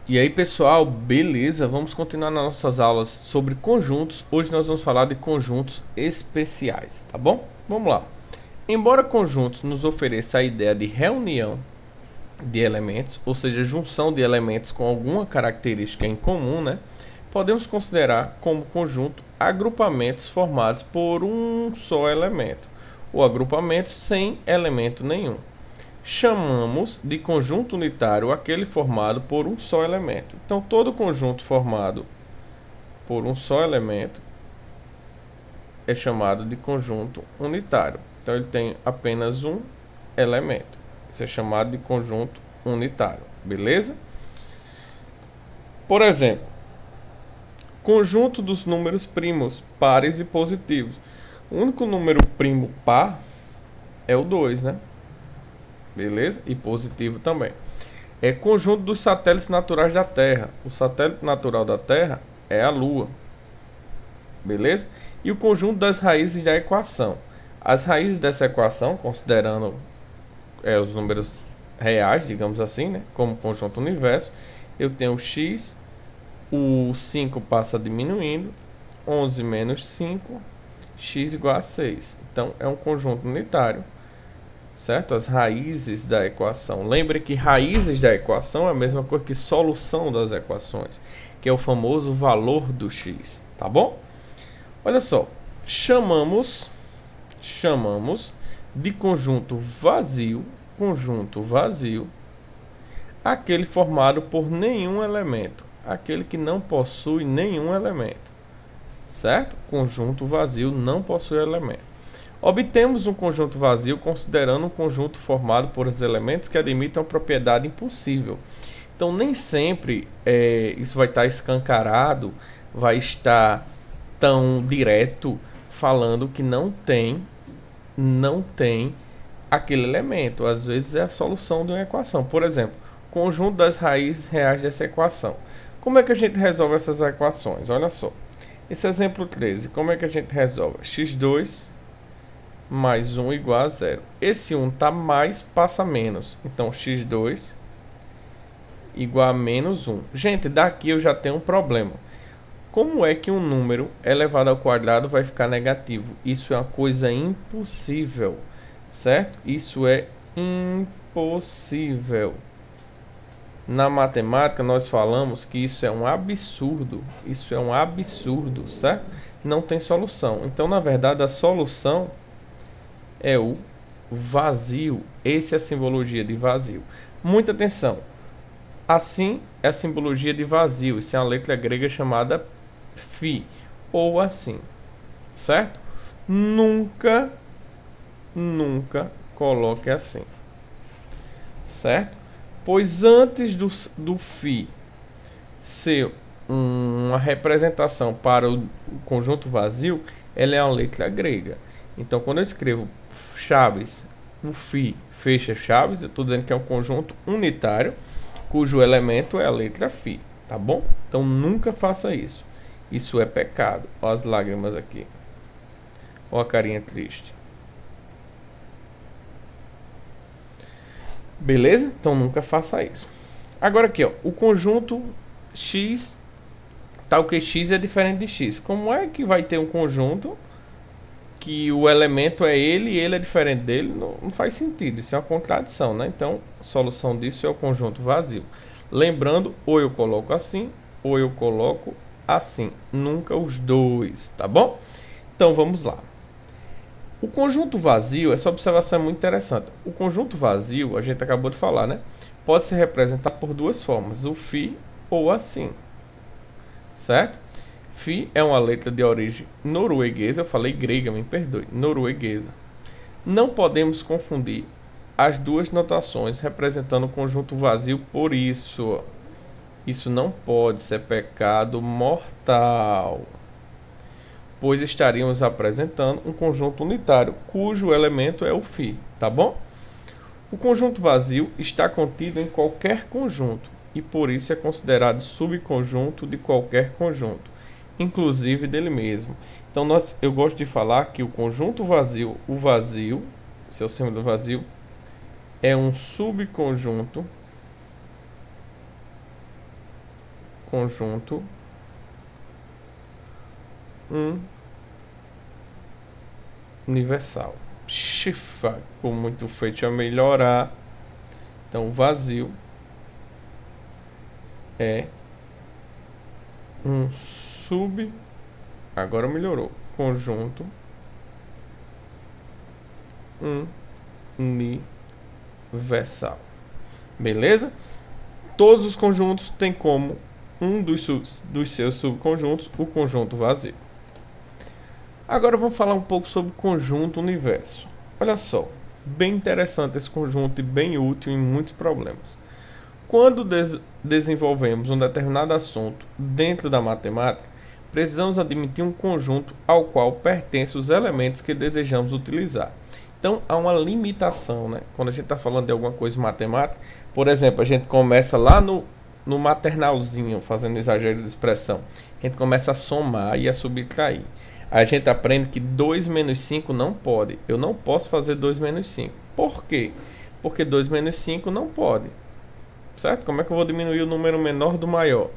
E aí pessoal, beleza? Vamos continuar nas nossas aulas sobre conjuntos. Hoje nós vamos falar de conjuntos especiais, tá bom? Vamos lá. Embora conjuntos nos ofereça a ideia de reunião de elementos, ou seja, junção de elementos com alguma característica em comum, né? Podemos considerar como conjunto agrupamentos formados por um só elemento, ou agrupamentos sem elemento nenhum. Chamamos de conjunto unitário aquele formado por um só elemento. Então, todo conjunto formado por um só elemento é chamado de conjunto unitário. Então, ele tem apenas um elemento. Isso é chamado de conjunto unitário. Beleza? Por exemplo, conjunto dos números primos, pares e positivos. O único número primo par é o 2, né? Beleza? E positivo também. É conjunto dos satélites naturais da Terra. O satélite natural da Terra é a Lua. Beleza? E o conjunto das raízes da equação. As raízes dessa equação, considerando os números reais, digamos assim, né? Como conjunto universo, eu tenho x, o 5 passa diminuindo, 11 menos 5, x igual a 6. Então, é um conjunto unitário. Certo? As raízes da equação. Lembre que raízes da equação é a mesma coisa que solução das equações, que é o famoso valor do x, tá bom? Olha só, chamamos de conjunto vazio, aquele formado por nenhum elemento, aquele que não possui nenhum elemento, certo? Conjunto vazio não possui elemento. Obtemos um conjunto vazio considerando um conjunto formado por elementos que admitem uma propriedade impossível. Então, nem sempre isso vai estar escancarado, vai estar tão direto falando que não tem aquele elemento. Às vezes é a solução de uma equação. Por exemplo, conjunto das raízes reais dessa equação. Como é que a gente resolve essas equações? Olha só. Esse exemplo 13, como é que a gente resolve? x2 mais 1 igual a 0. Esse 1 está mais, passa menos. Então, x2 igual a menos 1. Gente, daqui eu já tenho um problema. Como é que um número elevado ao quadrado vai ficar negativo? Isso é uma coisa impossível, certo? Isso é impossível. Na matemática, nós falamos que isso é um absurdo. Isso é um absurdo, certo? Não tem solução. Então, na verdade, a solução é o vazio. Essa é a simbologia de vazio. Muita atenção. Assim é a simbologia de vazio. Isso é uma letra grega chamada φ. Ou assim. Certo? Nunca coloque assim. Certo? Pois antes do φ ser uma representação para o conjunto vazio, ela é uma letra grega. Então, quando eu escrevo chaves, o φ fecha chaves, eu estou dizendo que é um conjunto unitário, cujo elemento é a letra φ, tá bom? Então, nunca faça isso. Isso é pecado. Olha as lágrimas aqui. Olha a carinha triste. Beleza? Então, nunca faça isso. Agora aqui, ó, o conjunto x, tal que x é diferente de x. Como é que vai ter um conjunto que o elemento é ele e ele é diferente dele? Não faz sentido, isso é uma contradição, né? Então, a solução disso é o conjunto vazio. Lembrando, ou eu coloco assim, ou eu coloco assim. Nunca os dois, tá bom? Então, vamos lá. O conjunto vazio, essa observação é muito interessante. O conjunto vazio, a gente acabou de falar, né? Pode ser representado por duas formas, o φ ou assim, certo? Φ é uma letra de origem norueguesa, eu falei grega, me perdoe, norueguesa. Não podemos confundir as duas notações representando o conjunto vazio por isso. Isso não pode ser pecado mortal, pois estaríamos apresentando um conjunto unitário, cujo elemento é o φ, tá bom? O conjunto vazio está contido em qualquer conjunto, e por isso é considerado subconjunto de qualquer conjunto, inclusive dele mesmo. Então, eu gosto de falar que o conjunto vazio, o vazio, esse é o símbolo do vazio, é um subconjunto conjunto universal. Ficou muito feito a melhorar. Então, vazio é um agora melhorou. Conjunto universal. Beleza? Todos os conjuntos têm como um dos seus subconjuntos o conjunto vazio. Agora vamos falar um pouco sobre o conjunto universo. Olha só, bem interessante esse conjunto e bem útil em muitos problemas. Quando desenvolvemos um determinado assunto dentro da matemática, precisamos admitir um conjunto ao qual pertencem os elementos que desejamos utilizar. Então, há uma limitação, né? Quando a gente está falando de alguma coisa matemática, por exemplo, a gente começa lá no maternalzinho, fazendo exagero de expressão. A gente começa a somar e a subtrair. A gente aprende que 2 menos 5 não pode. Eu não posso fazer 2 menos 5. Por quê? Porque 2 menos 5 não pode. Certo? Como é que eu vou diminuir o número menor do maior?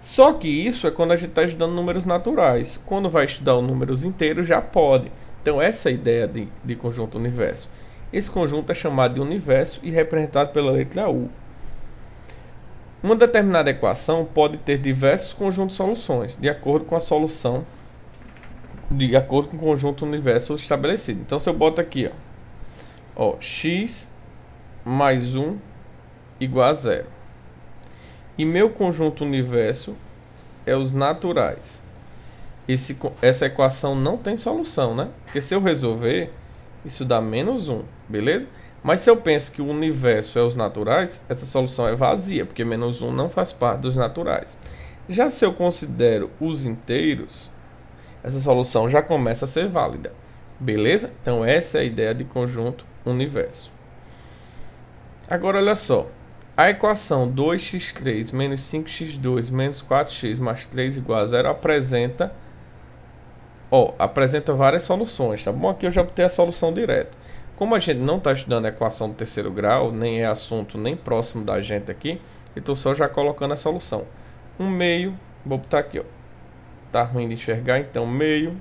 Só que isso é quando a gente está estudando números naturais. Quando vai estudar os números inteiros, já pode. Então, essa é a ideia de conjunto universo. Esse conjunto é chamado de universo e representado pela letra U. Uma determinada equação pode ter diversos conjuntos de soluções, de acordo com a solução, de acordo com o conjunto universo estabelecido. Então, se eu boto aqui, ó, x mais 1 igual a 0. E meu conjunto universo é os naturais. Essa equação não tem solução, né? Porque se eu resolver, isso dá menos 1, beleza? Mas se eu penso que o universo é os naturais, essa solução é vazia, porque menos 1 não faz parte dos naturais. Já se eu considero os inteiros, essa solução já começa a ser válida, beleza? Então essa é a ideia de conjunto universo. Agora olha só, a equação 2x3 menos 5x2 menos 4x mais 3 igual a 0 apresenta várias soluções, tá bom? Aqui eu já botei a solução direta. Como a gente não está estudando a equação do terceiro grau, nem é assunto nem próximo da gente aqui, eu estou só já colocando a solução. 1 meio, vou botar aqui, ó. Tá ruim de enxergar, então meio,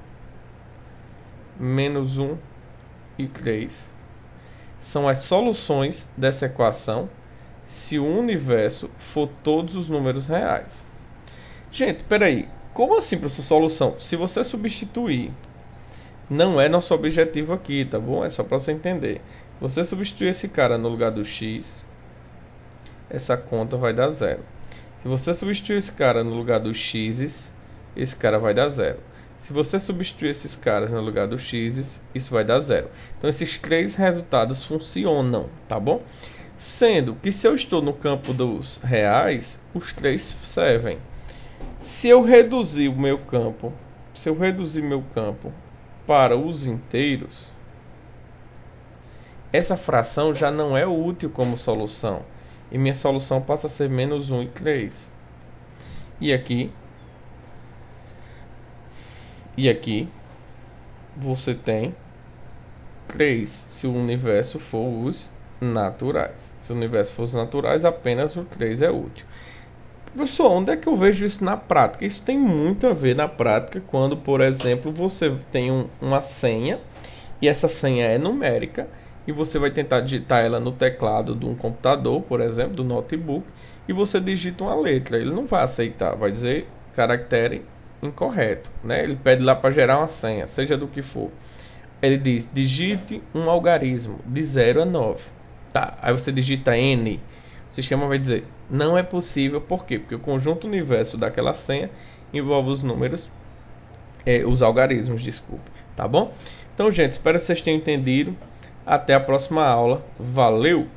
menos 1 e 3. São as soluções dessa equação se o universo for todos os números reais. Gente, peraí. Como assim para sua solução? Se você substituir, não é nosso objetivo aqui, tá bom? É só para você entender. Você substituir esse cara no lugar do x, essa conta vai dar 0. Se você substituir esse cara no lugar dos x, esse cara vai dar 0. Se você substituir esses caras no lugar dos x, isso vai dar 0. Então esses três resultados funcionam, tá bom? Sendo que se eu estou no campo dos reais, os três servem. Se eu reduzir o meu campo, para os inteiros, essa fração já não é útil como solução. E minha solução passa a ser menos 1 e 3. E aqui você tem 3 se o universo for os naturais. Se o universo for os naturais, apenas o 3 é útil. Professor, onde é que eu vejo isso na prática? Isso tem muito a ver na prática quando, por exemplo, você tem uma senha e essa senha é numérica e você vai tentar digitar ela no teclado de um computador, por exemplo, do notebook, e você digita uma letra. Ele não vai aceitar, vai dizer caractere incorreto, né? Ele pede lá para gerar uma senha, seja do que for. Ele diz, digite um algarismo de 0 a 9. Tá, aí você digita N, o sistema vai dizer, não é possível, por quê? Porque o conjunto universo daquela senha envolve os números, os algarismos, desculpe, tá bom? Então, gente, espero que vocês tenham entendido. Até a próxima aula. Valeu!